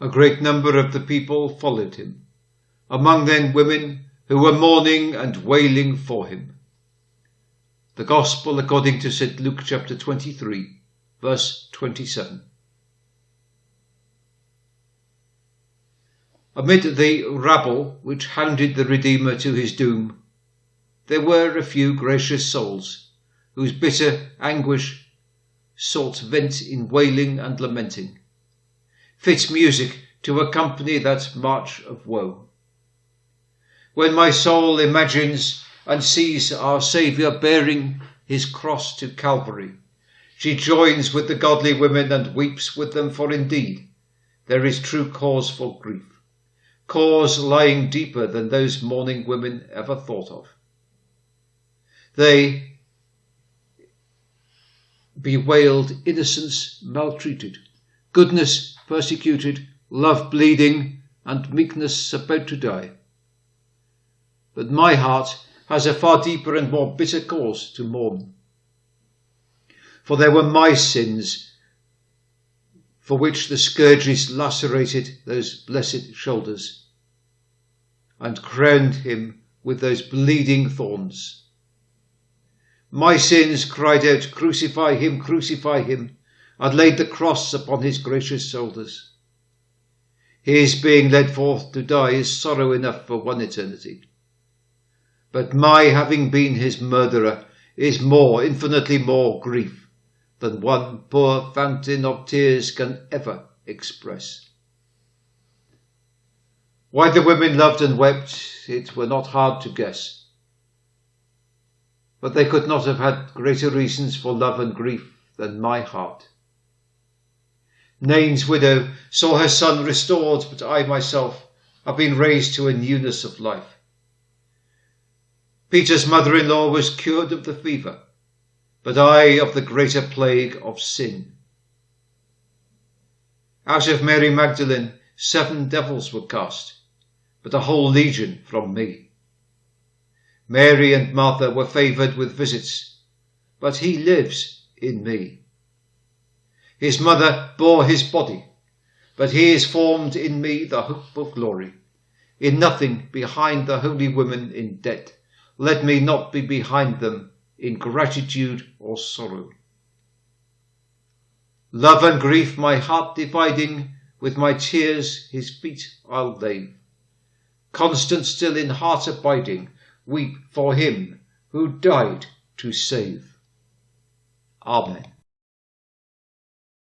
A great number of the people followed him, among them women who were mourning and wailing for him. The Gospel according to St. Luke chapter 23, verse 27. Amid the rabble which hounded the Redeemer to his doom, there were a few gracious souls whose bitter anguish sought vent in wailing and lamenting, fit music to accompany that march of woe. When my soul imagines and sees our Saviour bearing his cross to Calvary, she joins with the godly women and weeps with them, for indeed there is true cause for grief, cause lying deeper than those mourning women ever thought of. They bewailed innocence maltreated, goodness persecuted, love bleeding, and meekness about to die. But my heart has a far deeper and more bitter cause to mourn. For there were my sins for which the scourges lacerated those blessed shoulders and crowned him with those bleeding thorns. My sins cried out, crucify him, and laid the cross upon his gracious shoulders. His being led forth to die is sorrow enough for one eternity. But my having been his murderer is more, infinitely more grief than one poor fountain of tears can ever express. Why the women loved and wept, it were not hard to guess. But they could not have had greater reasons for love and grief than my heart. Nain's widow saw her son restored, but I myself have been raised to a newness of life. Peter's mother-in-law was cured of the fever, but I of the greater plague of sin. Out of Mary Magdalene 7 devils were cast, but a whole legion from me. Mary and Martha were favoured with visits, but he lives in me. His mother bore his body, but he is formed in me the hope of glory. In nothing behind the holy women in debt, let me not be behind them in gratitude or sorrow. Love and grief my heart dividing, with my tears his feet I'll lave. Constant still in heart abiding, weep for him who died to save. Amen.